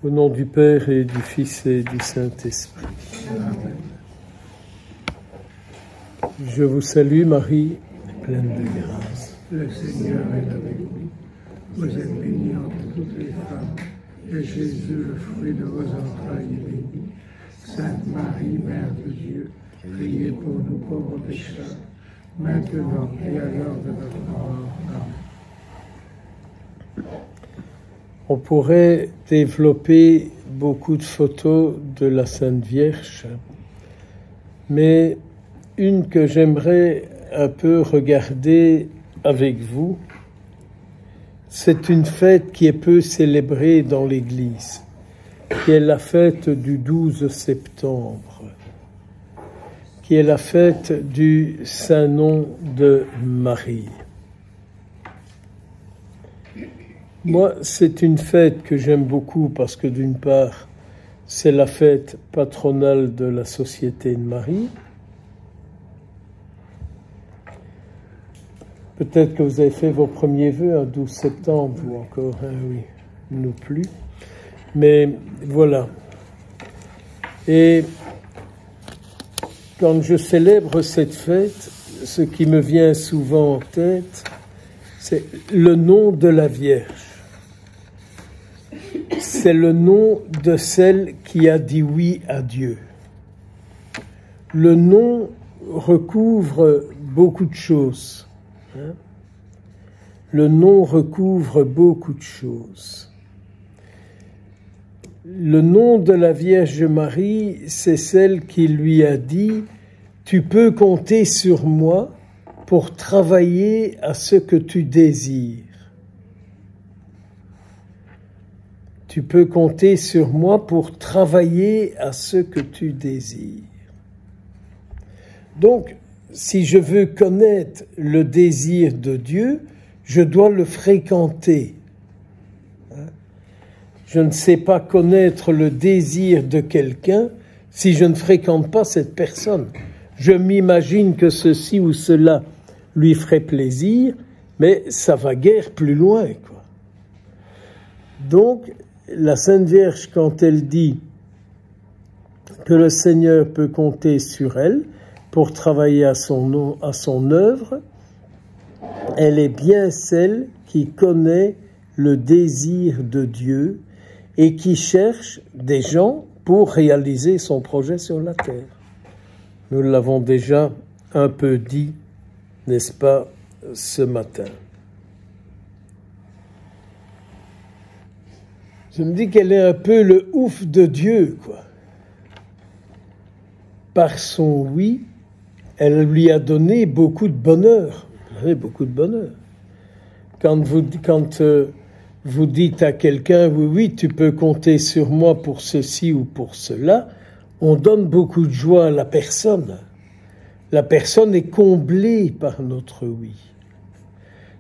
Au nom du Père et du Fils et du Saint-Esprit. Amen. Je vous salue Marie, pleine de grâce. Le Seigneur est avec vous. Vous êtes bénie entre toutes les femmes, et Jésus, le fruit de vos entrailles, est béni. Sainte Marie, Mère de Dieu, priez pour nous pauvres pécheurs, maintenant et à l'heure de notre mort. Amen. On pourrait développer beaucoup de photos de la Sainte Vierge, mais une que j'aimerais un peu regarder avec vous, c'est une fête qui est peu célébrée dans l'Église, qui est la fête du 12 septembre, qui est la fête du Saint-Nom de Marie. Moi, c'est une fête que j'aime beaucoup parce que d'une part, c'est la fête patronale de la Société de Marie. Peut-être que vous avez fait vos premiers vœux un 12 septembre ou encore, oui, nous plus. Mais voilà. Et quand je célèbre cette fête, ce qui me vient souvent en tête, c'est le nom de la Vierge. C'est le nom de celle qui a dit oui à Dieu. Le nom recouvre beaucoup de choses. Le nom recouvre beaucoup de choses. Le nom de la Vierge Marie, c'est celle qui lui a dit « Tu peux compter sur moi pour travailler à ce que tu désires. Tu peux compter sur moi pour travailler à ce que tu désires. » Donc, si je veux connaître le désir de Dieu, je dois le fréquenter. Je ne sais pas connaître le désir de quelqu'un si je ne fréquente pas cette personne. Je m'imagine que ceci ou cela lui ferait plaisir, mais ça va guère plus loin, quoi. Donc, la Sainte Vierge, quand elle dit que le Seigneur peut compter sur elle pour travailler à son œuvre, elle est bien celle qui connaît le désir de Dieu et qui cherche des gens pour réaliser son projet sur la terre. Nous l'avons déjà un peu dit, n'est-ce pas, ce matin. Je me dis qu'elle est un peu le ouf de Dieu, quoi. Par son oui, elle lui a donné beaucoup de bonheur. Beaucoup de bonheur. Quand vous dites à quelqu'un, oui, tu peux compter sur moi pour ceci ou pour cela, on donne beaucoup de joie à la personne. La personne est comblée par notre oui.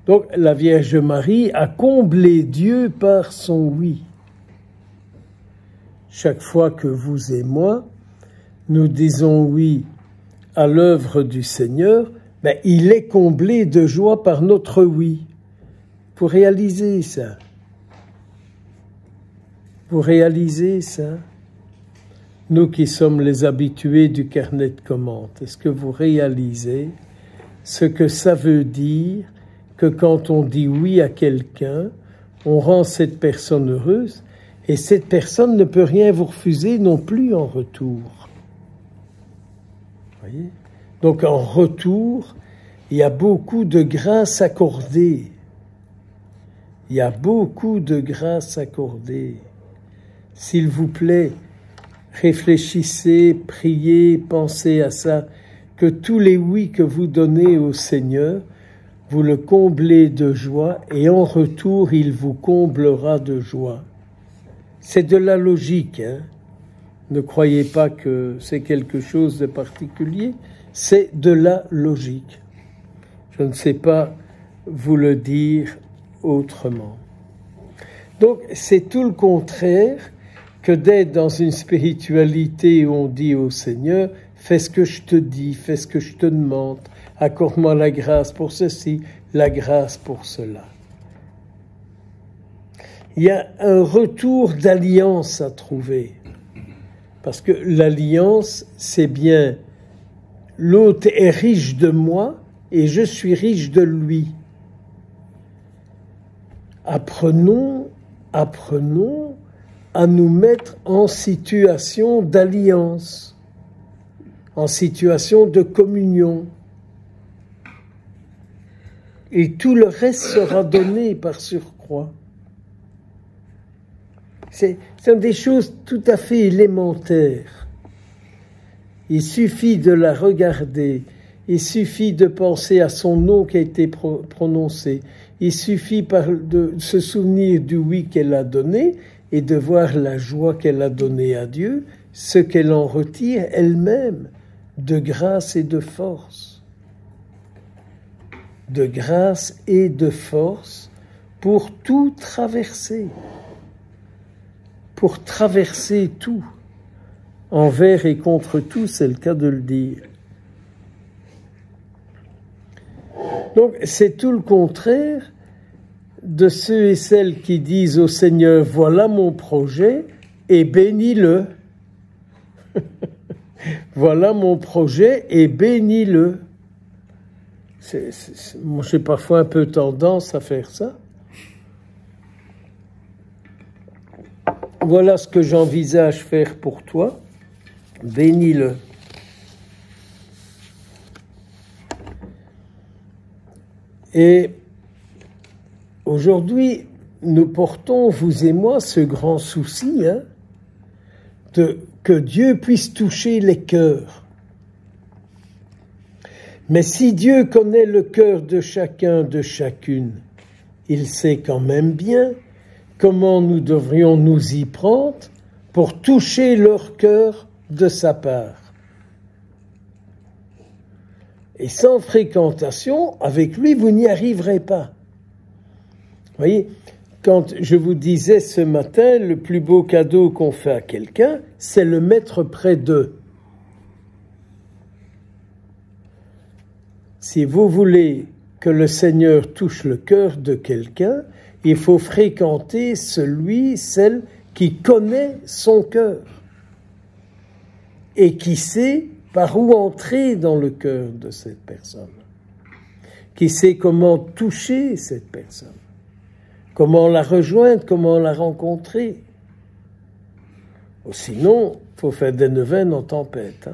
Donc, la Vierge Marie a comblé Dieu par son oui. Chaque fois que vous et moi, nous disons oui à l'œuvre du Seigneur, ben, il est comblé de joie par notre oui. Pour réaliser ça. Pour réaliser ça. Nous qui sommes les habitués du carnet de commandes, est-ce que vous réalisez ce que ça veut dire que quand on dit oui à quelqu'un, on rend cette personne heureuse et cette personne ne peut rien vous refuser non plus en retour. Voyez ? Donc en retour, il y a beaucoup de grâce accordée. Il y a beaucoup de grâce accordée. S'il vous plaît, réfléchissez, priez, pensez à ça, que tous les oui que vous donnez au Seigneur, vous le comblez de joie et en retour, il vous comblera de joie. C'est de la logique, hein. Ne croyez pas que c'est quelque chose de particulier, c'est de la logique. Je ne sais pas vous le dire autrement. Donc, c'est tout le contraire que d'être dans une spiritualité où on dit au Seigneur, fais ce que je te dis, fais ce que je te demande, accorde-moi la grâce pour ceci, la grâce pour cela. il y a un retour d'alliance à trouver. Parce que l'alliance, c'est bien l'autre est riche de moi et je suis riche de lui. Apprenons à nous mettre en situation d'alliance, en situation de communion. Et tout le reste sera donné par surcroît. C'est des choses tout à fait élémentaires. Il suffit de la regarder, il suffit de penser à son nom qui a été prononcé, il suffit de se souvenir du oui qu'elle a donné et de voir la joie qu'elle a donnée à Dieu, ce qu'elle en retire elle-même de grâce et de force. De grâce et de force pour tout traverser. Pour traverser tout, envers et contre tout, c'est le cas de le dire. Donc, c'est tout le contraire de ceux et celles qui disent au Seigneur, voilà mon projet, et bénis-le. Voilà mon projet, et bénis-le. Moi, j'ai parfois un peu tendance à faire ça. Voilà ce que j'envisage faire pour toi, bénis-le. Et aujourd'hui, nous portons, vous et moi, ce grand souci, que Dieu puisse toucher les cœurs. Mais si Dieu connaît le cœur de chacun, de chacune, il sait quand même bien comment nous devrions nous y prendre pour toucher leur cœur de sa part. Et sans fréquentation, avec lui, vous n'y arriverez pas. Vous voyez, quand je vous disais ce matin, le plus beau cadeau qu'on fait à quelqu'un, c'est le mettre près d'eux. Si vous voulez que le Seigneur touche le cœur de quelqu'un, il faut fréquenter celle qui connaît son cœur et qui sait par où entrer dans le cœur de cette personne, qui sait comment toucher cette personne, comment la rejoindre, comment la rencontrer. Sinon, il faut faire des neuvaines en tempête.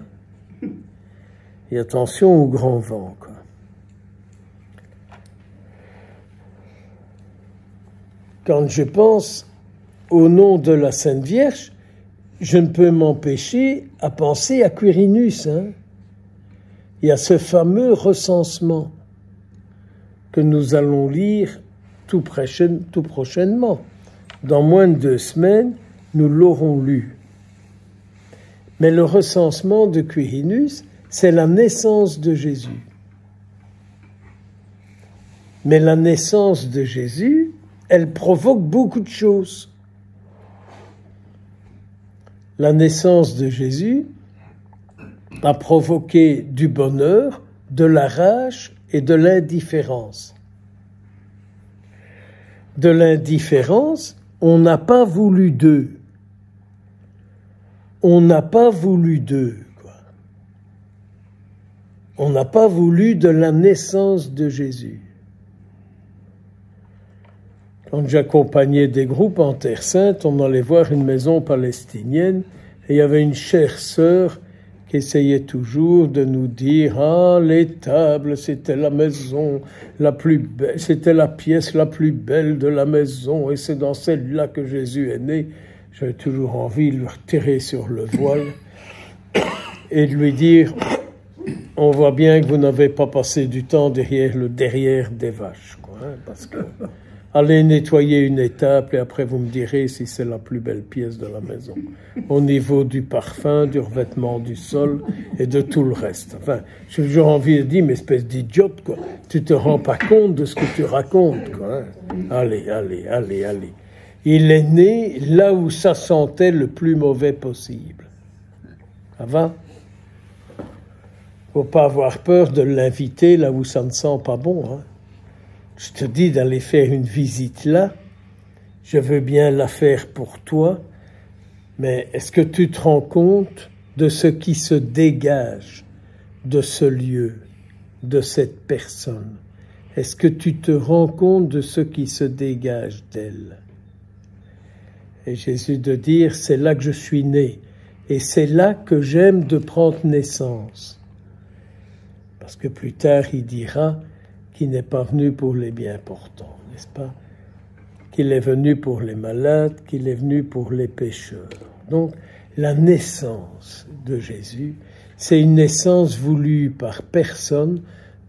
Et attention au grand vent, quoi. Quand je pense au nom de la Sainte Vierge, je ne peux m'empêcher à penser à Quirinus, et à ce fameux recensement que nous allons lire tout prochainement. Dans moins de 2 semaines, nous l'aurons lu. Mais le recensement de Quirinus, c'est la naissance de Jésus. Mais la naissance de Jésus, elle provoque beaucoup de choses. La naissance de Jésus a provoqué du bonheur, de la rage et de l'indifférence. De l'indifférence, on n'a pas voulu d'eux. On n'a pas voulu d'eux, quoi. On n'a pas voulu de la naissance de Jésus. Quand j'accompagnais des groupes en Terre Sainte, on allait voir une maison palestinienne et il y avait une chère sœur qui essayait toujours de nous dire « Ah, les tables, c'était la maison la plus belle, c'était la pièce la plus belle de la maison et c'est dans celle-là que Jésus est né. » J'avais toujours envie de lui retirer sur le voile et de lui dire « On voit bien que vous n'avez pas passé du temps derrière le derrière des vaches, quoi, parce que... » Allez nettoyer une étape et après vous me direz si c'est la plus belle pièce de la maison. Au niveau du parfum, du revêtement du sol et de tout le reste. Enfin, j'ai toujours envie de dire, mais espèce d'idiote, quoi. Tu te rends pas compte de ce que tu racontes, quoi. Allez. Il est né là où ça sentait le plus mauvais possible. Ça va? Faut pas avoir peur de l'inviter là où ça ne sent pas bon, Je te dis d'aller faire une visite là, je veux bien la faire pour toi, mais est-ce que tu te rends compte de ce qui se dégage de ce lieu, de cette personne? Est-ce que tu te rends compte de ce qui se dégage d'elle? Et Jésus de dire, c'est là que je suis né, et c'est là que j'aime de prendre naissance. Parce que plus tard, il dira qu'il n'est pas venu pour les bien portants, n'est-ce pas? Qu'il est venu pour les malades, qu'il est venu pour les pécheurs. Donc, la naissance de Jésus, c'est une naissance voulue par personne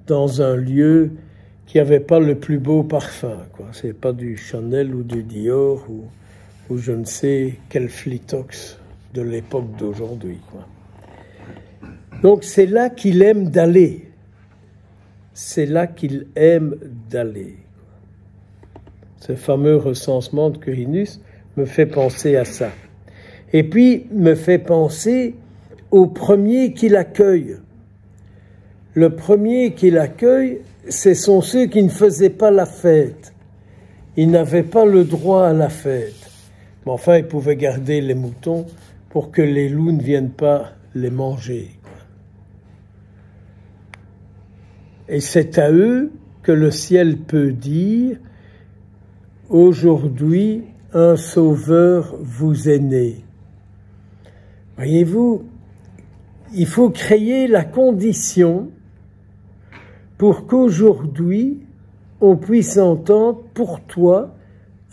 dans un lieu qui n'avait pas le plus beau parfum, quoi. C'est pas du Chanel ou du Dior ou je ne sais quel Flitox de l'époque d'aujourd'hui, quoi. Donc c'est là qu'il aime d'aller. C'est là qu'il aime d'aller. Ce fameux recensement de Quirinus me fait penser à ça. Et puis me fait penser au premier qui l'accueille. Le premier qui l'accueille, ce sont ceux qui ne faisaient pas la fête. Ils n'avaient pas le droit à la fête. Mais enfin, ils pouvaient garder les moutons pour que les loups ne viennent pas les manger. Et c'est à eux que le ciel peut dire « Aujourd'hui, un sauveur vous est né ». Voyez-vous, il faut créer la condition pour qu'aujourd'hui, on puisse entendre « Pour toi,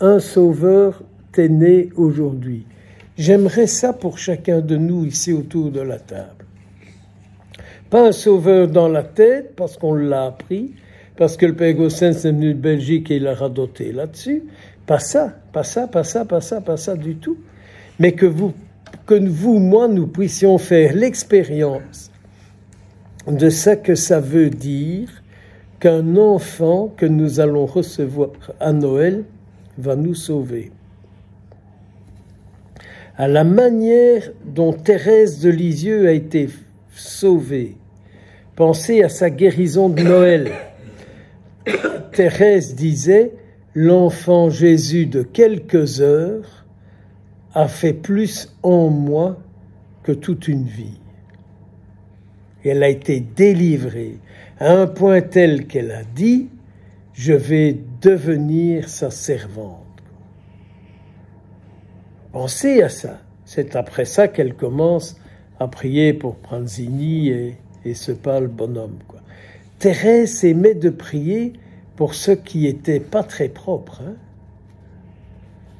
un sauveur t'est né aujourd'hui ». J'aimerais ça pour chacun de nous ici autour de la table. Pas un sauveur dans la tête, parce qu'on l'a appris, parce que le Père Gossens est venu de Belgique et il a radoté là-dessus. Pas ça du tout. Mais que vous, moi, nous puissions faire l'expérience de ce que ça veut dire qu'un enfant que nous allons recevoir à Noël va nous sauver. À la manière dont Thérèse de Lisieux a été sauvée, pensez à sa guérison de Noël. Thérèse disait, l'enfant Jésus de quelques heures a fait plus en moi que toute une vie. Et elle a été délivrée à un point tel qu'elle a dit, je vais devenir sa servante. Pensez à ça. C'est après ça qu'elle commence à prier pour Pranzini et ce pâle bonhomme, quoi. Thérèse aimait de prier pour ceux qui n'étaient pas très propres, hein.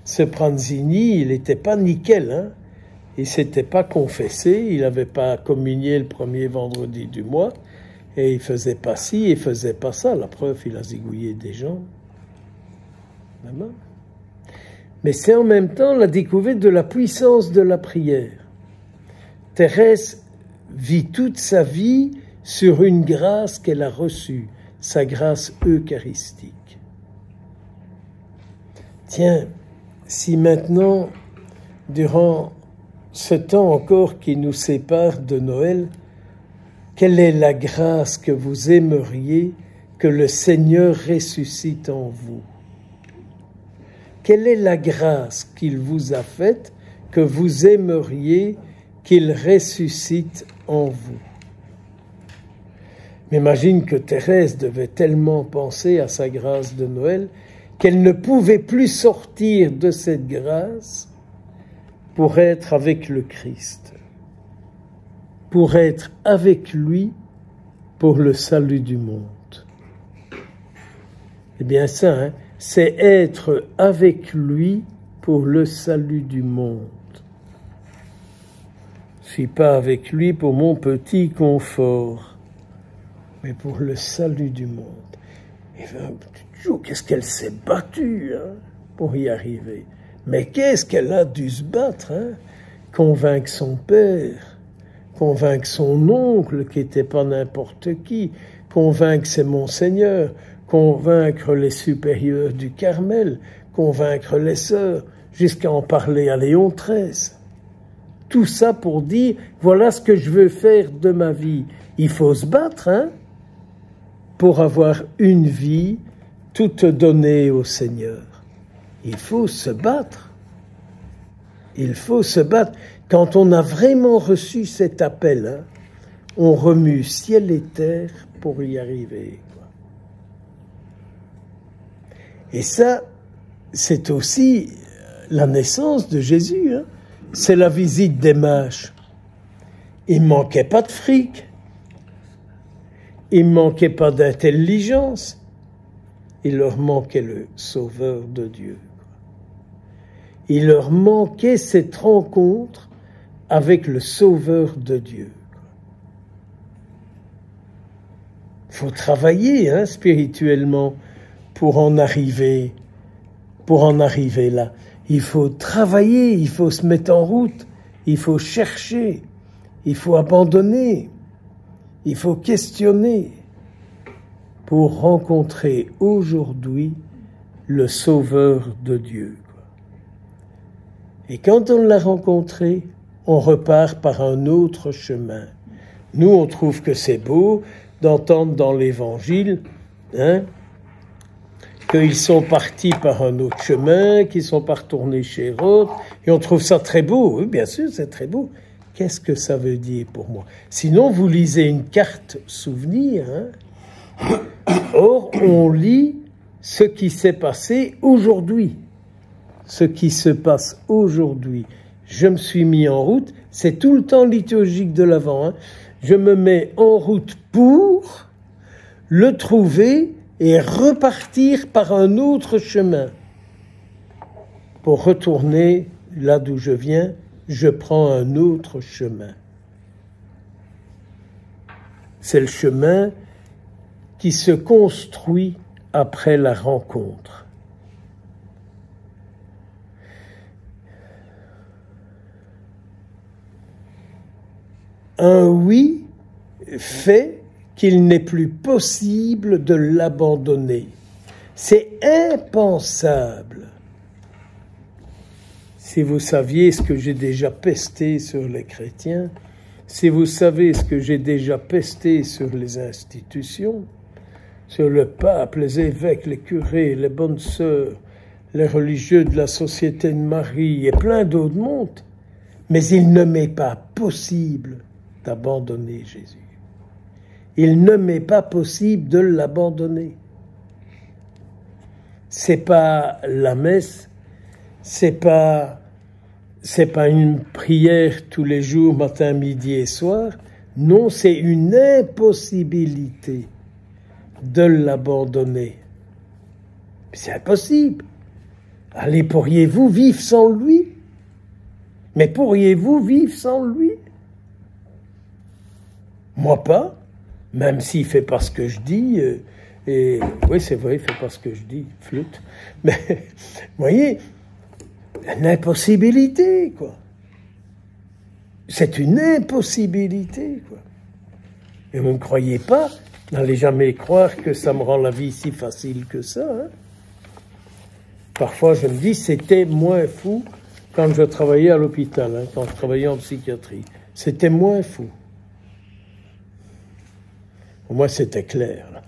Ce Pranzini, il n'était pas nickel, hein. Il ne s'était pas confessé, il n'avait pas communié le premier vendredi du mois, et il faisait pas ci, il faisait pas ça. La preuve, il a zigouillé des gens. Vraiment. Mais c'est en même temps la découverte de la puissance de la prière. Thérèse vit toute sa vie sur une grâce qu'elle a reçue, sa grâce eucharistique. Tiens, si maintenant, durant ce temps encore qui nous sépare de Noël, quelle est la grâce que vous aimeriez que le Seigneur ressuscite en vous? Quelle est la grâce qu'il vous a faite que vous aimeriez qu'il ressuscite en vous? M'imagine que Thérèse devait tellement penser à sa grâce de Noël qu'elle ne pouvait plus sortir de cette grâce pour être avec le Christ, pour être avec lui pour le salut du monde. Eh bien ça, hein, c'est être avec lui pour le salut du monde. Je ne suis pas avec lui pour mon petit confort, mais pour le salut du monde. Et qu'est-ce qu'elle s'est battue, hein, pour y arriver. Mais qu'est-ce qu'elle a dû se battre, hein, convaincre son père, convaincre son oncle qui n'était pas n'importe qui, convaincre ses monseigneurs, convaincre les supérieurs du Carmel, convaincre les sœurs, jusqu'à en parler à Léon XIII. Tout ça pour dire, voilà ce que je veux faire de ma vie. Il faut se battre, hein, pour avoir une vie toute donnée au Seigneur. il faut se battre. Il faut se battre. Quand on a vraiment reçu cet appel, hein, on remue ciel et terre pour y arriver. Et ça, c'est aussi la naissance de Jésus. Hein. C'est la visite des mages. Il ne manquait pas de fric. Il ne manquait pas d'intelligence. Il leur manquait le Sauveur de Dieu. Il leur manquait cette rencontre avec le Sauveur de Dieu. Il faut travailler hein, spirituellement pour en arriver là. Il faut travailler, il faut se mettre en route, il faut chercher, il faut abandonner, il faut questionner pour rencontrer aujourd'hui le Sauveur de Dieu. Et quand on l'a rencontré, on repart par un autre chemin. Nous, on trouve que c'est beau d'entendre dans l'Évangile hein, qu'ils sont partis par un autre chemin, qu'ils ne sont pas retournés chez Hérode, et on trouve ça très beau. Oui, bien sûr, c'est très beau. Qu'est-ce que ça veut dire pour moi? Sinon, vous lisez une carte souvenir. Hein. Or, on lit ce qui s'est passé aujourd'hui. Ce qui se passe aujourd'hui. Je me suis mis en route. C'est tout le temps liturgique de l'Avent. Hein. Je me mets en route pour le trouver et repartir par un autre chemin. Pour retourner là d'où je viens, je prends un autre chemin. C'est le chemin qui se construit après la rencontre. Un oui fait qu'il n'est plus possible de l'abandonner. C'est impensable. Si vous saviez ce que j'ai déjà pesté sur les chrétiens, si vous savez ce que j'ai déjà pesté sur les institutions, sur le pape, les évêques, les curés, les bonnes sœurs, les religieux de la Société de Marie et plein d'autres mondes, mais il ne m'est pas possible d'abandonner Jésus. Il ne m'est pas possible de l'abandonner. C'est pas la messe, c'est pas une prière tous les jours, matin, midi et soir. Non, c'est une impossibilité de l'abandonner. C'est impossible. Allez, pourriez-vous vivre sans lui? Mais pourriez-vous vivre sans lui? Moi pas, même s'il fait pas ce que je dis, et oui c'est vrai, il fait pas ce que je dis, flûte, mais vous voyez, une impossibilité, quoi. C'est une impossibilité, quoi. Et vous ne croyez pas, n'allez jamais croire que ça me rend la vie si facile que ça. Hein. Parfois je me dis, c'était moins fou quand je travaillais à l'hôpital, hein, quand je travaillais en psychiatrie. C'était moins fou. Pour moi, c'était clair. Là.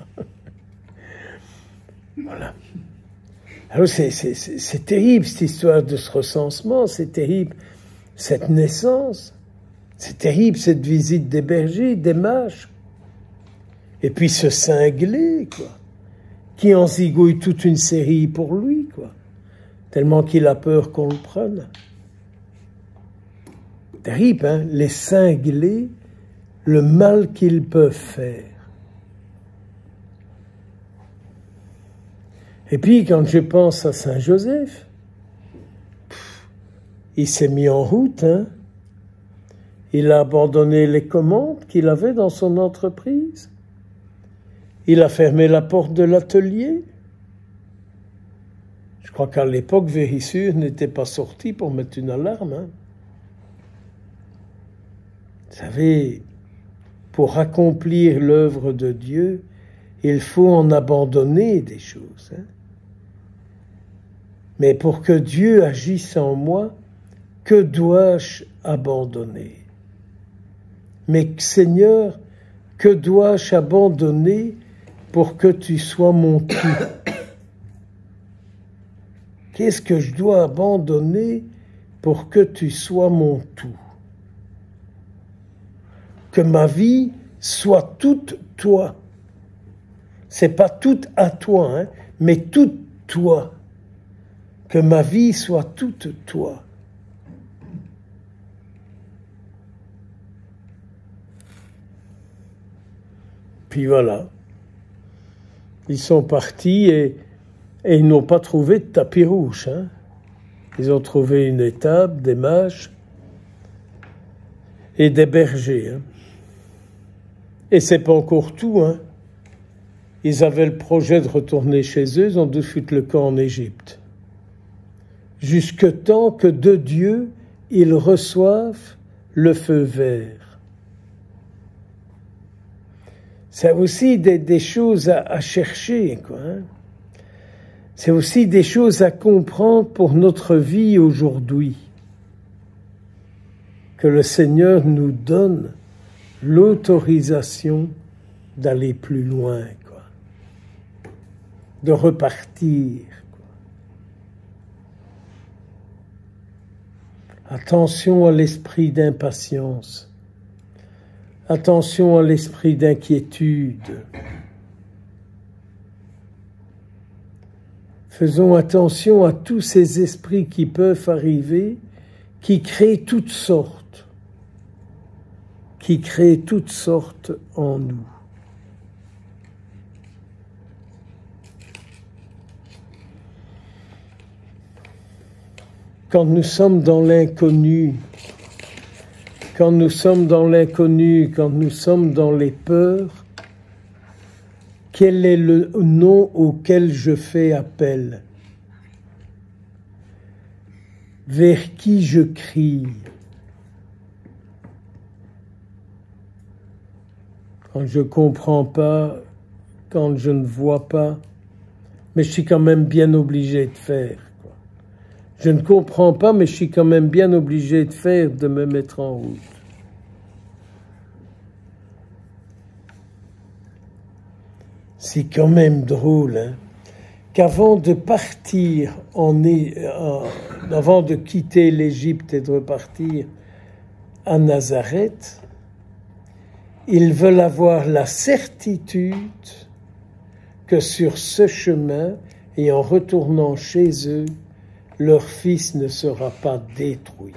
Voilà. Alors, c'est terrible, cette histoire de ce recensement. C'est terrible, cette naissance. C'est terrible, cette visite des bergers, des mages. Et puis, ce cinglé, quoi, qui en zigouille toute une série pour lui, quoi. Tellement qu'il a peur qu'on le prenne. Terrible, hein, les cinglés, le mal qu'ils peuvent faire. Et puis, quand je pense à Saint Joseph, il s'est mis en route, hein. Il a abandonné les commandes qu'il avait dans son entreprise. Il a fermé la porte de l'atelier. Je crois qu'à l'époque, Vérissure n'était pas sorti pour mettre une alarme. Hein. Vous savez, pour accomplir l'œuvre de Dieu, il faut en abandonner des choses. Hein. Mais pour que Dieu agisse en moi, que dois-je abandonner? Mais Seigneur, que dois-je abandonner pour que tu sois mon tout? Qu'est-ce que je dois abandonner pour que tu sois mon tout? Que ma vie soit toute toi. C'est pas toute à toi, hein, mais toute toi. Que ma vie soit toute toi. Puis voilà. Ils sont partis et ils n'ont pas trouvé de tapis rouge. Hein. Ils ont trouvé une étable, des mages et des bergers. Hein. Et c'est pas encore tout. Hein. Ils avaient le projet de retourner chez eux, ils ont de suite le camp en Égypte. Jusque temps que de Dieu, ils reçoivent le feu vert. C'est aussi des choses à chercher, quoi. Hein. C'est aussi des choses à comprendre pour notre vie aujourd'hui. Que le Seigneur nous donne l'autorisation d'aller plus loin, quoi. De repartir. Attention à l'esprit d'impatience. Attention à l'esprit d'inquiétude. Faisons attention à tous ces esprits qui peuvent arriver, qui créent toutes sortes en nous. Quand nous sommes dans l'inconnu, quand nous sommes dans les peurs, quel est le nom auquel je fais appel? Vers qui je crie? Quand je ne comprends pas, quand je ne vois pas, mais je suis quand même bien obligé de faire. Je ne comprends pas, mais je suis quand même bien obligé de faire, de me mettre en route. C'est quand même drôle, hein, qu'avant de partir, avant de quitter l'Égypte et de repartir à Nazareth, ils veulent avoir la certitude que sur ce chemin, et en retournant chez eux, leur fils ne sera pas détruit.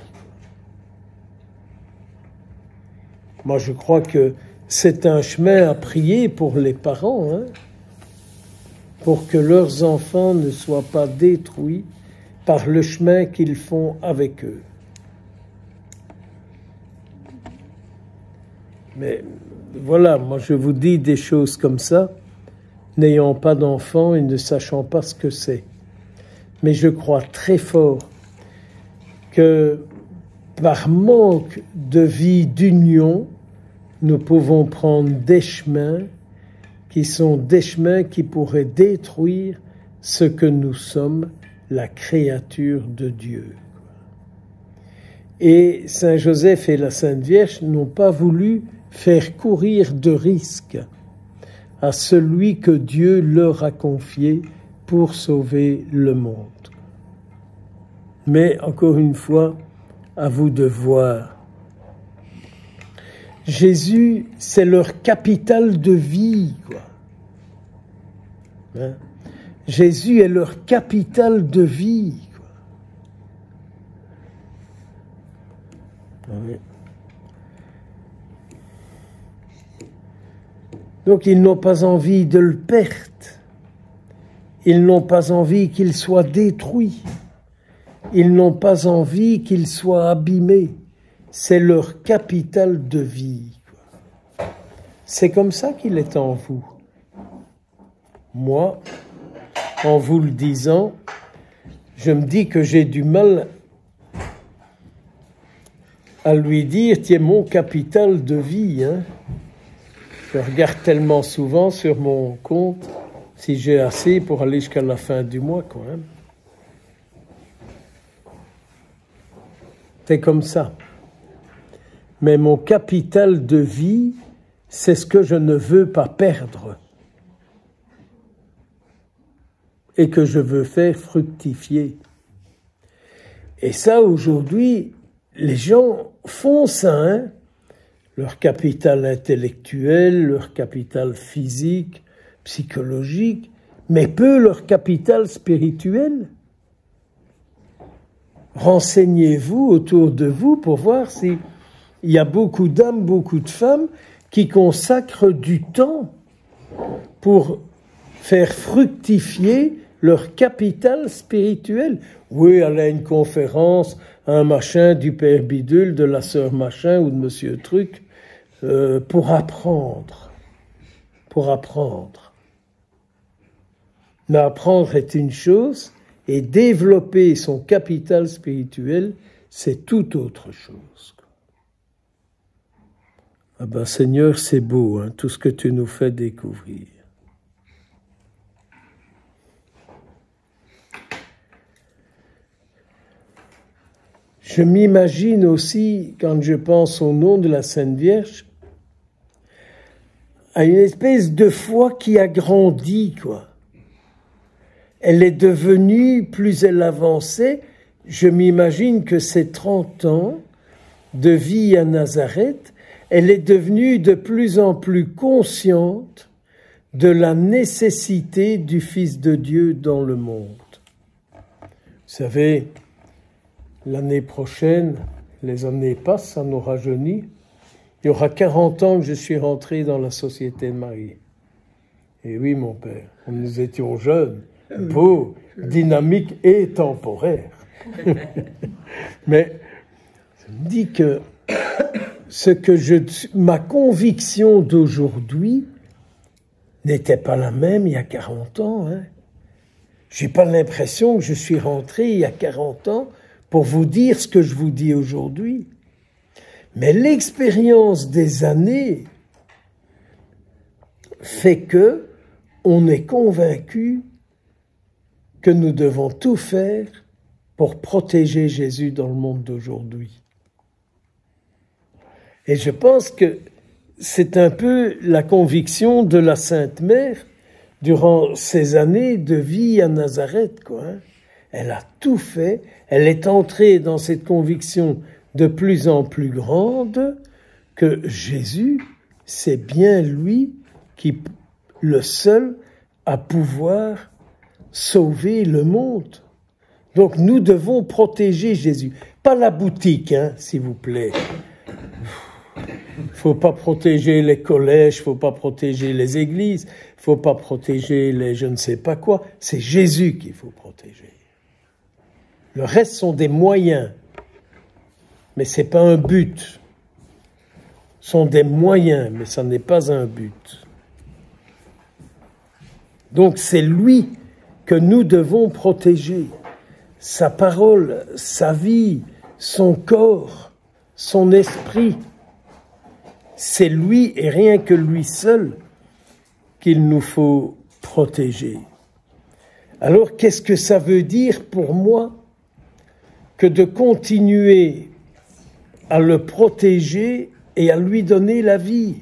Moi, je crois que c'est un chemin à prier pour les parents, hein, pour que leurs enfants ne soient pas détruits par le chemin qu'ils font avec eux. Mais voilà, moi je vous dis des choses comme ça, n'ayant pas d'enfants et ne sachant pas ce que c'est. Mais je crois très fort que par manque de vie d'union, nous pouvons prendre des chemins qui sont des chemins qui pourraient détruire ce que nous sommes, la créature de Dieu. Et Saint Joseph et la Sainte Vierge n'ont pas voulu faire courir de risques à celui que Dieu leur a confié pour sauver le monde. Mais encore une fois, à vous de voir. Jésus, c'est leur capital de vie, quoi. Hein? Jésus est leur capital de vie, quoi. Oui. Donc ils n'ont pas envie de le perdre. Ils n'ont pas envie qu'il soit détruit. Ils n'ont pas envie qu'il soit abîmé. C'est leur capital de vie. C'est comme ça qu'il est en vous. Moi, en vous le disant, je me dis que j'ai du mal à lui dire « tu es mon capital de vie hein ». Je regarde tellement souvent sur mon compte si j'ai assez pour aller jusqu'à la fin du mois quand même. C'est comme ça. Mais mon capital de vie, c'est ce que je ne veux pas perdre. et que je veux faire fructifier. Et ça, aujourd'hui, les gens font ça, hein? Leur capital intellectuel, leur capital physique, psychologique, mais peu leur capital spirituel. Renseignez-vous autour de vous pour voir s'il y a beaucoup d'âmes, beaucoup de femmes qui consacrent du temps pour faire fructifier leur capital spirituel. Oui, aller à une conférence, un machin du père bidule, de la sœur machin ou de monsieur truc, pour apprendre. Pour apprendre. Mais apprendre est une chose, et développer son capital spirituel, c'est tout autre chose. Ah ben Seigneur, c'est beau, hein, tout ce que tu nous fais découvrir. Je m'imagine aussi, quand je pense au nom de la Sainte Vierge, à une espèce de foi qui a grandi, quoi. Elle est devenue, plus elle avançait, je m'imagine que ces 30 ans de vie à Nazareth, elle est devenue de plus en plus consciente de la nécessité du Fils de Dieu dans le monde. Vous savez, l'année prochaine, les années passent, ça nous rajeunit. Il y aura 40 ans que je suis rentré dans la Société de Marie. Et oui, mon père, nous étions jeunes, beaux, dynamiques et temporaires. Mais je me dis que ma conviction d'aujourd'hui n'était pas la même il y a 40 ans. Hein. Je n'ai pas l'impression que je suis rentré il y a 40 ans pour vous dire ce que je vous dis aujourd'hui. Mais l'expérience des années fait que on est convaincu que nous devons tout faire pour protéger Jésus dans le monde d'aujourd'hui. Et je pense que c'est un peu la conviction de la Sainte Mère durant ces années de vie à Nazareth, quoi. Hein. Elle a tout fait, elle est entrée dans cette conviction de plus en plus grande que Jésus, c'est bien lui qui, le seul, à pouvoir sauver le monde. Donc nous devons protéger Jésus. Pas la boutique, hein, s'il vous plaît. Il ne faut pas protéger les collèges, il ne faut pas protéger les églises, il ne faut pas protéger les je ne sais pas quoi. C'est Jésus qu'il faut protéger. Le reste sont des moyens, mais ce n'est pas un but. Ce sont des moyens, mais ça n'est pas un but. Donc c'est lui que nous devons protéger. Sa parole, sa vie, son corps, son esprit. C'est lui et rien que lui seul qu'il nous faut protéger. Alors qu'est-ce que ça veut dire pour moi que de continuer à le protéger et à lui donner la vie?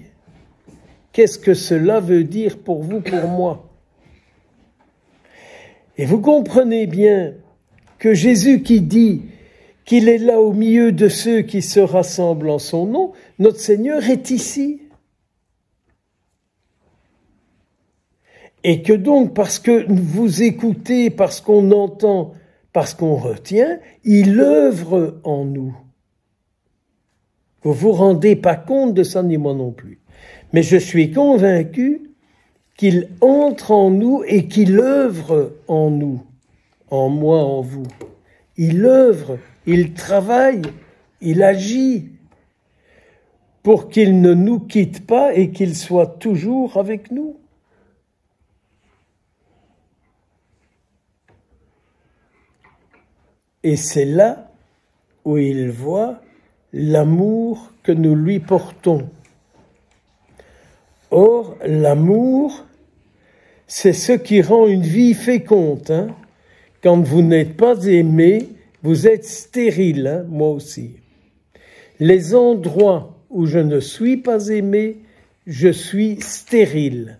Qu'est-ce que cela veut dire pour vous, pour moi? Et vous comprenez bien que Jésus qui dit qu'il est là au milieu de ceux qui se rassemblent en son nom, notre Seigneur est ici. Et que donc, parce que vous écoutez, parce qu'on entend, parce qu'on retient, il œuvre en nous. Vous vous rendez pas compte de ça, ni moi non plus. Mais je suis convaincu qu'il entre en nous et qu'il œuvre en nous, en moi, en vous. Il œuvre, il travaille, il agit pour qu'il ne nous quitte pas et qu'il soit toujours avec nous. Et c'est là où il voit l'amour que nous lui portons. Or, l'amour, c'est ce qui rend une vie féconde. Hein. Quand vous n'êtes pas aimé, vous êtes stérile, hein, moi aussi. Les endroits où je ne suis pas aimé, je suis stérile.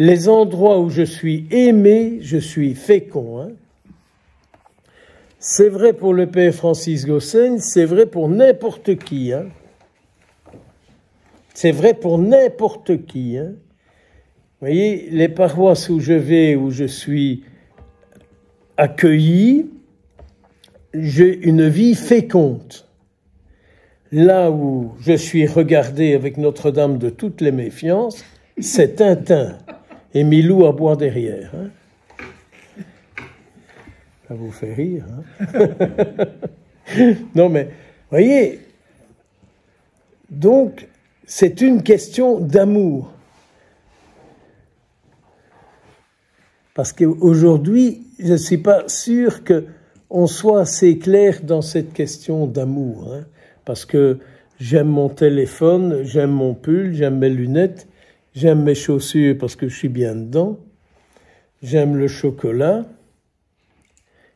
les endroits où je suis aimé, je suis fécond. Hein. C'est vrai pour le père Francis Gossen, c'est vrai pour n'importe qui. Hein. C'est vrai pour n'importe qui. Hein. Vous voyez, les paroisses où je vais, où je suis accueilli, j'ai une vie féconde. Là où je suis regardé avec Notre-Dame de toutes les méfiances, c'est Tintin et Milou à boire derrière. Hein. Ça vous fait rire. Hein. Non mais, voyez, donc c'est une question d'amour. Parce qu'aujourd'hui, je ne suis pas sûr qu'on soit assez clair dans cette question d'amour. Hein. Parce que j'aime mon téléphone, j'aime mon pull, j'aime mes lunettes, j'aime mes chaussures parce que je suis bien dedans, j'aime le chocolat,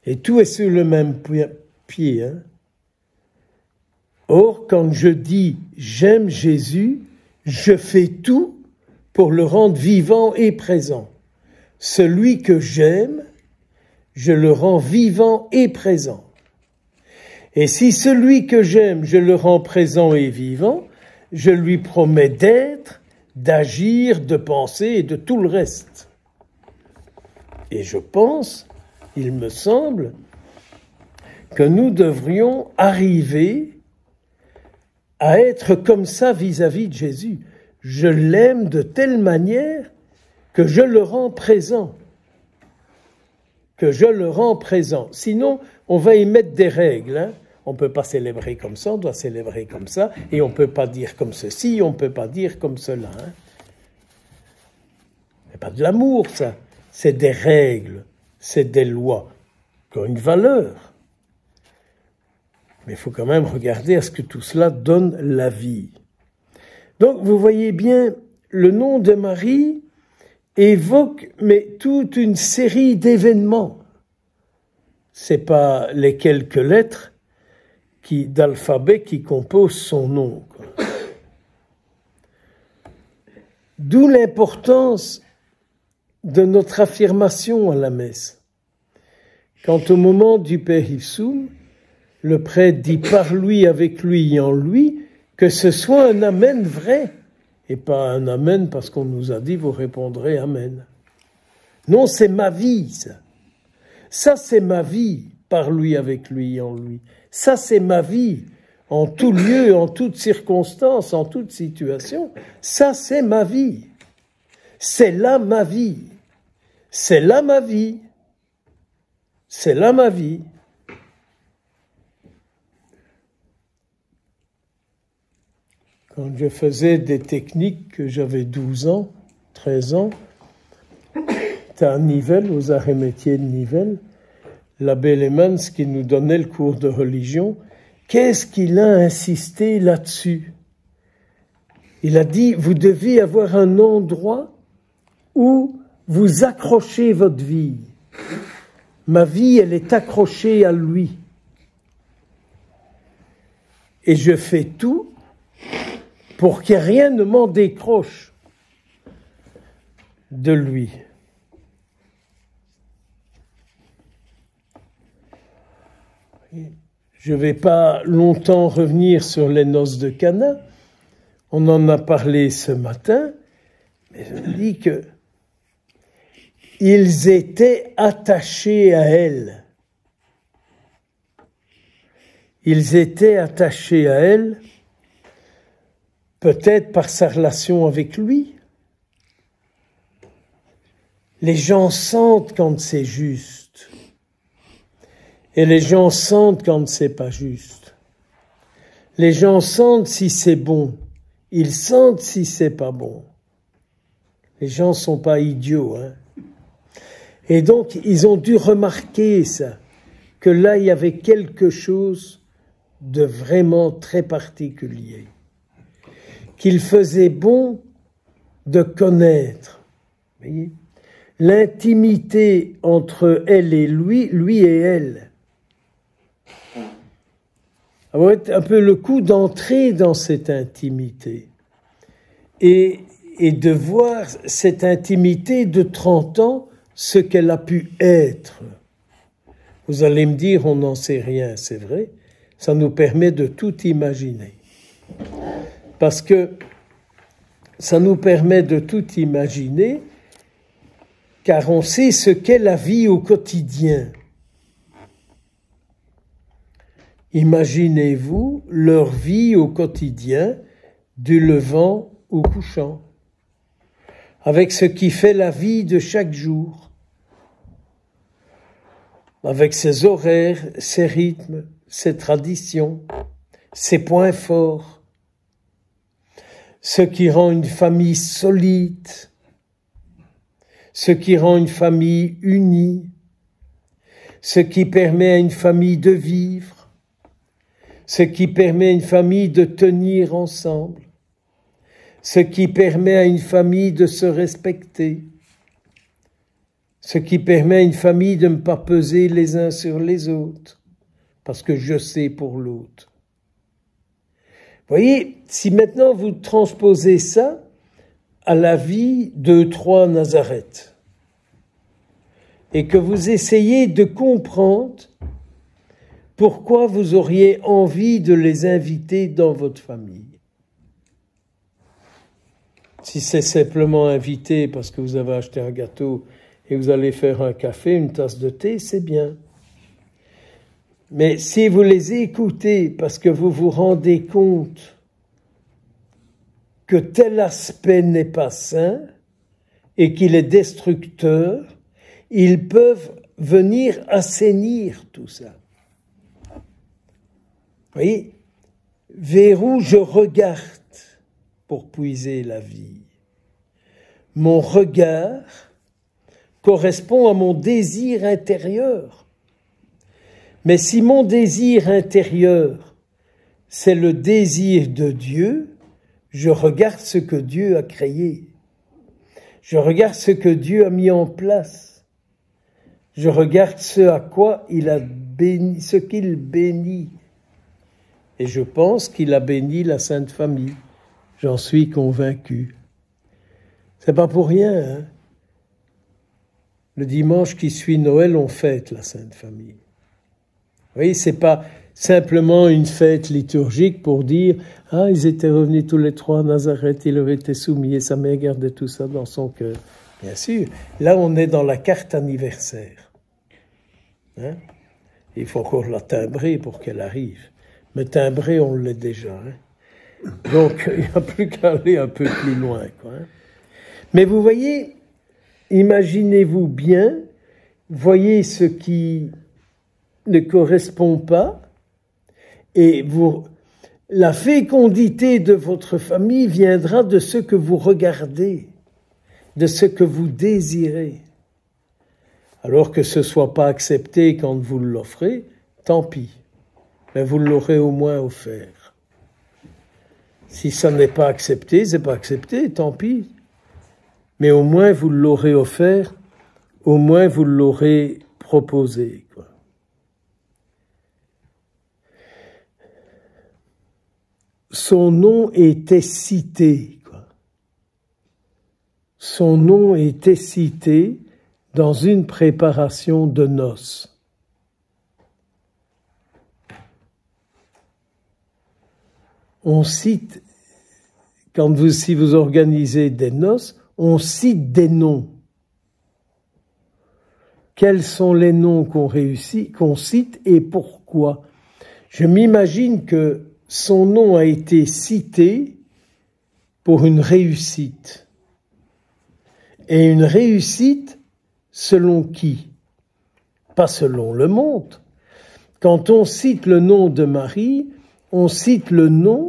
et tout est sur le même pied. Hein. Or, quand je dis « j'aime Jésus », je fais tout pour le rendre vivant et présent. Celui que j'aime, je le rends vivant et présent. Et si celui que j'aime, je le rends présent et vivant, je lui promets d'être, d'agir, de penser et de tout le reste. Et je pense, il me semble, que nous devrions arriver à être comme ça vis-à-vis de Jésus. Je l'aime de telle manière que je le rends présent. Que je le rends présent. Sinon, on va y mettre des règles. Hein. On ne peut pas célébrer comme ça, on doit célébrer comme ça, et on ne peut pas dire comme ceci, on ne peut pas dire comme cela. Hein. C'est pas de l'amour, ça. C'est des règles, c'est des lois qui ont une valeur. Mais il faut quand même regarder à ce que tout cela donne la vie. Donc, vous voyez bien, le nom de Marie évoque toute une série d'événements. C'est pas les quelques lettres d'alphabet qui composent son nom. Quoi. D'où l'importance de notre affirmation à la messe. Quand au moment du Père Ipsum, le prêtre dit par lui, avec lui et en lui, que ce soit un amen vrai, et pas un amen parce qu'on nous a dit vous répondrez amen. Non, c'est ma vie, ça. Ça, c'est ma vie, par lui, avec lui et en lui. Ça, c'est ma vie, en tout lieu, en toute circonstance, en toute situation. Ça, c'est ma vie. C'est là ma vie. C'est là ma vie. C'est là ma vie. Quand je faisais des techniques, que j'avais 12 ans, 13 ans, c'était à Nivelles, aux arts et métiers de Nivelles, l'abbé Lemans qui nous donnait le cours de religion, qu'est-ce qu'il a insisté là-dessus? Il a dit, vous devez avoir un endroit où vous accrochez votre vie. Ma vie, elle est accrochée à lui. Et je fais tout pour que rien ne m'en décroche de lui. Je ne vais pas longtemps revenir sur les noces de Cana. On en a parlé ce matin, mais je dis que ils étaient attachés à elle. Ils étaient attachés à elle, peut-être par sa relation avec lui. Les gens sentent quand c'est juste. Et les gens sentent quand c'est pas juste. Les gens sentent si c'est bon. Ils sentent si c'est pas bon. Les gens sont pas idiots, hein. Et donc, ils ont dû remarquer ça, que là, il y avait quelque chose de vraiment très particulier, qu'il faisait bon de connaître. Vous voyez, l'intimité entre elle et lui, lui et elle. Ça va être un peu le coup d'entrer dans cette intimité. Et et de voir cette intimité de 30 ans, ce qu'elle a pu être. Vous allez me dire, on n'en sait rien, c'est vrai. Ça nous permet de tout imaginer. Parce que ça nous permet de tout imaginer, car on sait ce qu'est la vie au quotidien. Imaginez-vous leur vie au quotidien, du levant au couchant, avec ce qui fait la vie de chaque jour, avec ses horaires, ses rythmes, ses traditions, ses points forts, ce qui rend une famille solide, ce qui rend une famille unie, ce qui permet à une famille de vivre, ce qui permet à une famille de tenir ensemble, ce qui permet à une famille de se respecter, ce qui permet à une famille de ne pas peser les uns sur les autres, parce que je sais pour l'autre. Voyez, si maintenant vous transposez ça à la vie de 3 Nazareth, et que vous essayez de comprendre pourquoi vous auriez envie de les inviter dans votre famille. Si c'est simplement inviter parce que vous avez acheté un gâteau et vous allez faire un café, une tasse de thé, c'est bien. Mais si vous les écoutez parce que vous vous rendez compte que tel aspect n'est pas sain et qu'il est destructeur, ils peuvent venir assainir tout ça. Vous voyez, vers où je regarde pour puiser la vie. Mon regard correspond à mon désir intérieur. Mais si mon désir intérieur, c'est le désir de Dieu, je regarde ce que Dieu a créé. Je regarde ce que Dieu a mis en place. Je regarde ce à quoi il a béni, ce qu'il bénit. Et je pense qu'il a béni la Sainte Famille. J'en suis convaincu. C'est pas pour rien, hein? Le dimanche qui suit Noël, on fête la Sainte Famille. Vous voyez, c'est pas simplement une fête liturgique pour dire « Ah, ils étaient revenus tous les 3 à Nazareth, ils leur étaient soumis et sa mère gardait tout ça dans son cœur. » Bien sûr, là on est dans la carte anniversaire. Hein? Il faut encore la timbrer pour qu'elle arrive. Mais timbrer, on l'est déjà. Hein? Donc, il n'y a plus qu'à aller un peu plus loin, quoi. Hein? Mais vous voyez, imaginez-vous bien, voyez ce qui ne correspond pas, et la fécondité de votre famille viendra de ce que vous regardez, de ce que vous désirez. Alors que ce ne soit pas accepté quand vous l'offrez, tant pis, mais vous l'aurez au moins offert. Si ça n'est pas accepté, c'est pas accepté, tant pis. Mais au moins vous l'aurez offert, au moins vous l'aurez proposé, quoi. Son nom était cité, quoi. Son nom était cité dans une préparation de noces. On cite, si vous organisez des noces, on cite des noms. Quels sont les noms qu'on cite et pourquoi? Je m'imagine que son nom a été cité pour une réussite. Et une réussite selon qui? Pas selon le monde. Quand on cite le nom de Marie, on cite le nom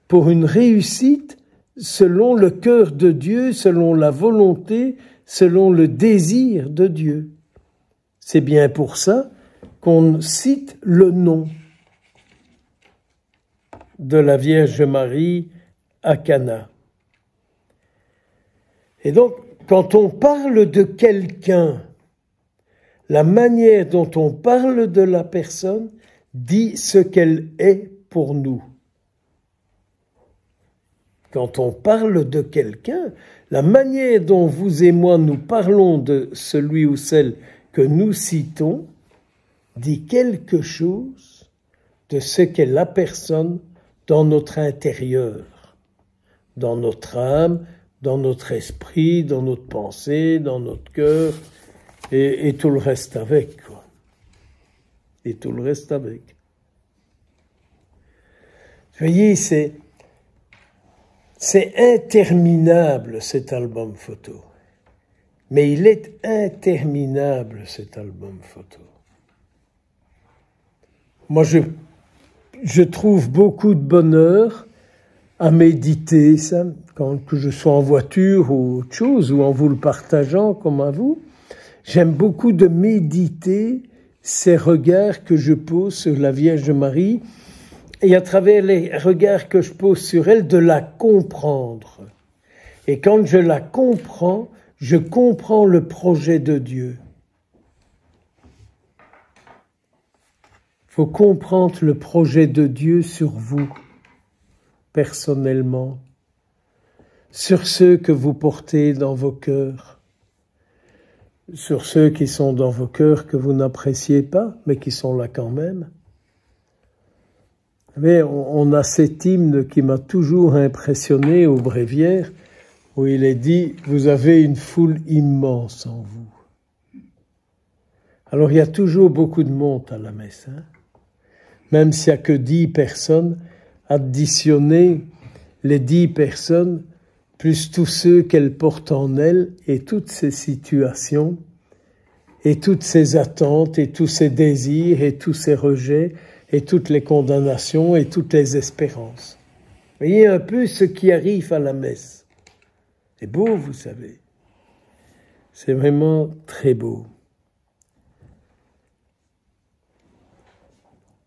pour une réussite selon le cœur de Dieu, selon la volonté, selon le désir de Dieu. C'est bien pour ça qu'on cite le nom de la Vierge Marie à Cana. Et donc, quand on parle de quelqu'un, la manière dont on parle de la personne dit ce qu'elle est pour nous. quand on parle de quelqu'un, la manière dont vous et moi nous parlons de celui ou celle que nous citons dit quelque chose de ce qu'est la personne dans notre intérieur, dans notre âme, dans notre esprit, dans notre pensée, dans notre cœur, et tout le reste avec, quoi. Et tout le reste avec. Vous voyez, c'est interminable cet album photo. Mais il est interminable cet album photo. Moi, je trouve beaucoup de bonheur à méditer ça, que je sois en voiture ou autre chose, ou en vous le partageant comme à vous. J'aime beaucoup de méditer ces regards que je pose sur la Vierge Marie, et à travers les regards que je pose sur elle, de la comprendre. Et quand je la comprends, je comprends le projet de Dieu. Il faut comprendre le projet de Dieu sur vous, personnellement, sur ceux que vous portez dans vos cœurs, sur ceux qui sont dans vos cœurs que vous n'appréciez pas, mais qui sont là quand même. Mais on a cet hymne qui m'a toujours impressionné au bréviaire, où il est dit « Vous avez une foule immense en vous ». Alors il y a toujours beaucoup de monde à la messe, hein. Même s'il n'y a que 10 personnes, additionner les 10 personnes, plus tous ceux qu'elle porte en elle, et toutes ces situations, et toutes ces attentes, et tous ces désirs, et tous ces rejets, et toutes les condamnations, et toutes les espérances. Vous voyez un peu ce qui arrive à la messe. C'est beau, vous savez. C'est vraiment très beau.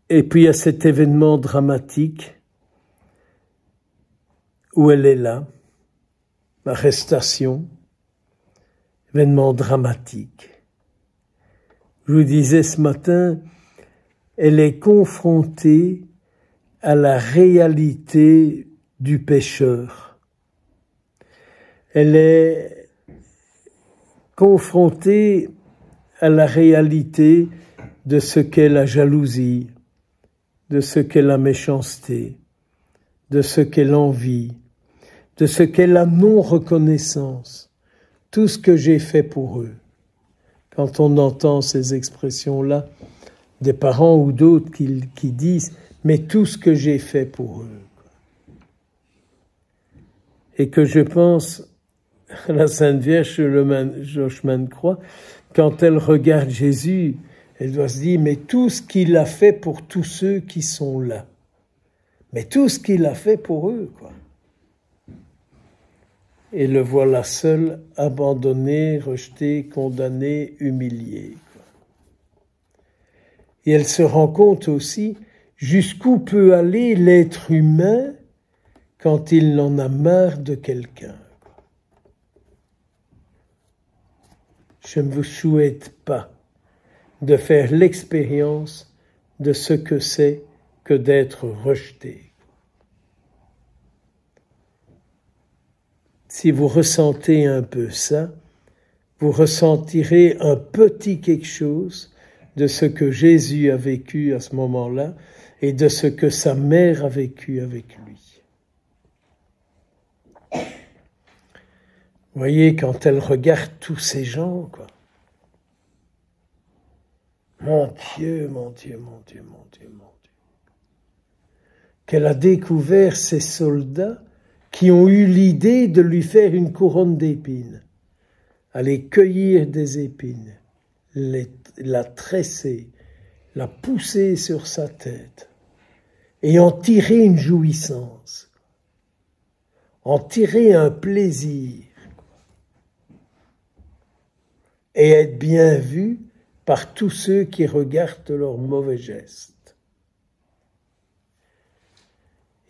Et puis il y a cet événement dramatique où elle est là, l'arrestation, événement dramatique. Je vous disais ce matin, elle est confrontée à la réalité du pécheur. Elle est confrontée à la réalité de ce qu'est la jalousie, de ce qu'est la méchanceté, de ce qu'est l'envie, de ce qu'est la non-reconnaissance, tout ce que j'ai fait pour eux. Quand on entend ces expressions-là, des parents ou d'autres qui disent « mais tout ce que j'ai fait pour eux ». Et que je pense à la Sainte Vierge sur le chemin de croix, quand elle regarde Jésus, elle doit se dire « mais tout ce qu'il a fait pour tous ceux qui sont là ». Mais tout ce qu'il a fait pour eux, quoi. Et le voilà seul, abandonné, rejeté, condamné, humilié, quoi. Et elle se rend compte aussi jusqu'où peut aller l'être humain quand il en a marre de quelqu'un. Je ne vous souhaite pas de faire l'expérience de ce que c'est que d'être rejeté. Si vous ressentez un peu ça, vous ressentirez un petit quelque chose de ce que Jésus a vécu à ce moment-là et de ce que sa mère a vécu avec lui. Vous voyez, quand elle regarde tous ces gens, quoi. Mon Dieu, mon Dieu, mon Dieu, mon Dieu, mon Dieu. Qu'elle a découvert ces soldats qui ont eu l'idée de lui faire une couronne d'épines, aller cueillir des épines, la tresser, la pousser sur sa tête et en tirer une jouissance, en tirer un plaisir et être bien vu par tous ceux qui regardent leurs mauvais gestes.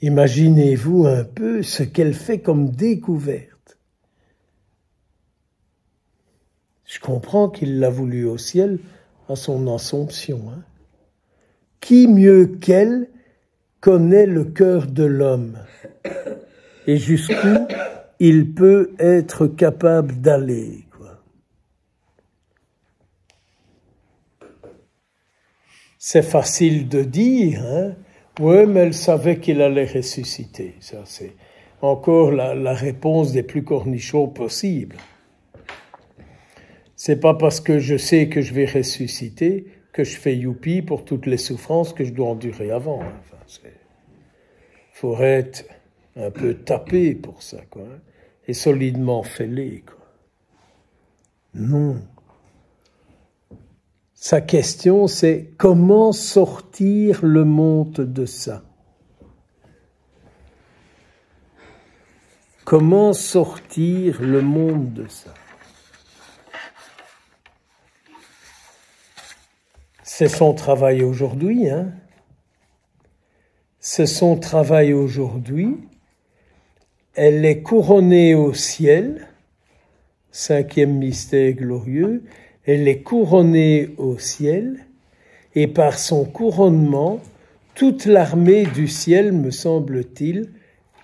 Imaginez-vous un peu ce qu'elle fait comme découverte. Je comprends qu'il l'a voulu au ciel à son Assomption. Hein. Qui mieux qu'elle connaît le cœur de l'homme et jusqu'où il peut être capable d'aller, quoi. C'est facile de dire, hein. Ouais, mais elle savait qu'il allait ressusciter. Ça, c'est encore la réponse des plus cornichons possibles. C'est pas parce que je sais que je vais ressusciter que je fais youpi pour toutes les souffrances que je dois endurer avant. Enfin, faut être un peu tapé pour ça, quoi, et solidement fêlé, quoi. Non. Sa question, c'est comment sortir le monde de ça? Comment sortir le monde de ça? C'est son travail aujourd'hui, hein? C'est son travail aujourd'hui. Elle est couronnée au ciel, 5e mystère glorieux. Elle est couronnée au ciel, et par son couronnement, toute l'armée du ciel, me semble-t-il,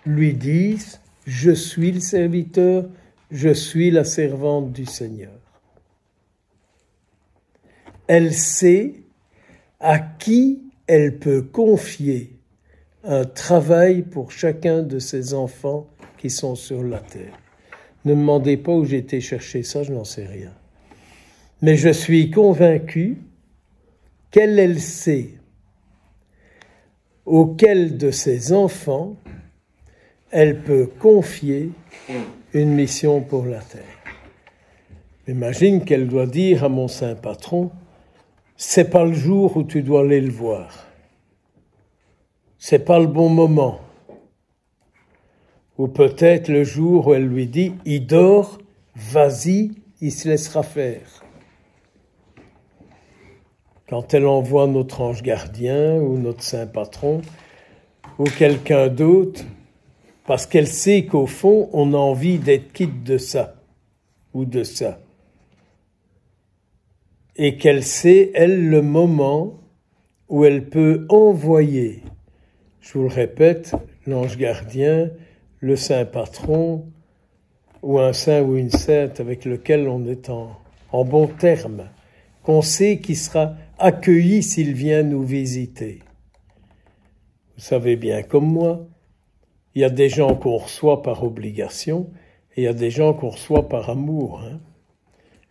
lui disent « Je suis le serviteur, je suis la servante du Seigneur ». Elle sait à qui elle peut confier un travail pour chacun de ses enfants qui sont sur la terre. Ne me demandez pas où j'ai été chercher ça, je n'en sais rien. Mais je suis convaincu qu'elle sait auquel de ses enfants elle peut confier une mission pour la terre. Imagine qu'elle doit dire à mon saint patron, c'est pas le jour où tu dois aller le voir. C'est pas le bon moment. Ou peut-être le jour où elle lui dit, il dort, vas-y, il se laissera faire. Quand elle envoie notre ange gardien ou notre saint patron ou quelqu'un d'autre, parce qu'elle sait qu'au fond, on a envie d'être quitte de ça ou de ça. Et qu'elle sait, elle, le moment où elle peut envoyer, je vous le répète, l'ange gardien, le saint patron, ou un saint ou une sainte avec lequel on est en bon terme, qu'on sait qu'il sera accueilli s'il vient nous visiter. Vous savez bien comme moi, il y a des gens qu'on reçoit par obligation et il y a des gens qu'on reçoit par amour. Hein.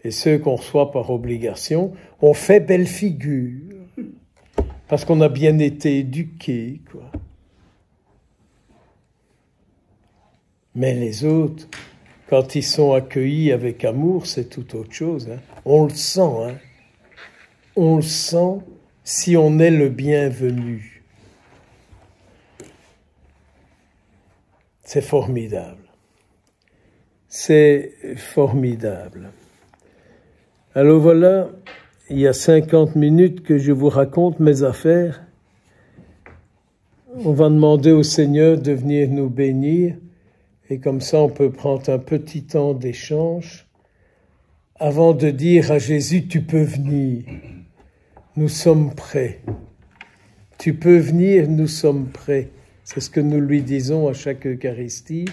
Et ceux qu'on reçoit par obligation, on fait belle figure parce qu'on a bien été éduqués, quoi. Mais les autres, quand ils sont accueillis avec amour, c'est tout autre chose. Hein. On le sent, hein. On le sent si on est le bienvenu. C'est formidable. C'est formidable. Alors voilà, il y a 50 minutes que je vous raconte mes affaires. On va demander au Seigneur de venir nous bénir. Et comme ça, on peut prendre un petit temps d'échange avant de dire à Jésus, tu peux venir, nous sommes prêts. Tu peux venir, nous sommes prêts. C'est ce que nous lui disons à chaque Eucharistie.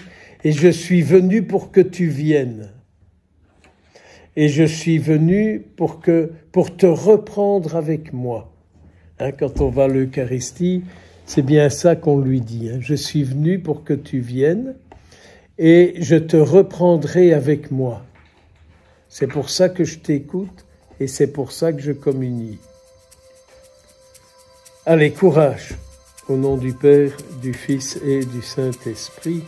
Et je suis venu pour que tu viennes. Et je suis venu pour te reprendre avec moi. Hein, quand on va à l'Eucharistie, c'est bien ça qu'on lui dit. Hein. Je suis venu pour que tu viennes. Et je te reprendrai avec moi. C'est pour ça que je t'écoute et c'est pour ça que je communie. Allez, courage, au nom du Père, du Fils et du Saint-Esprit.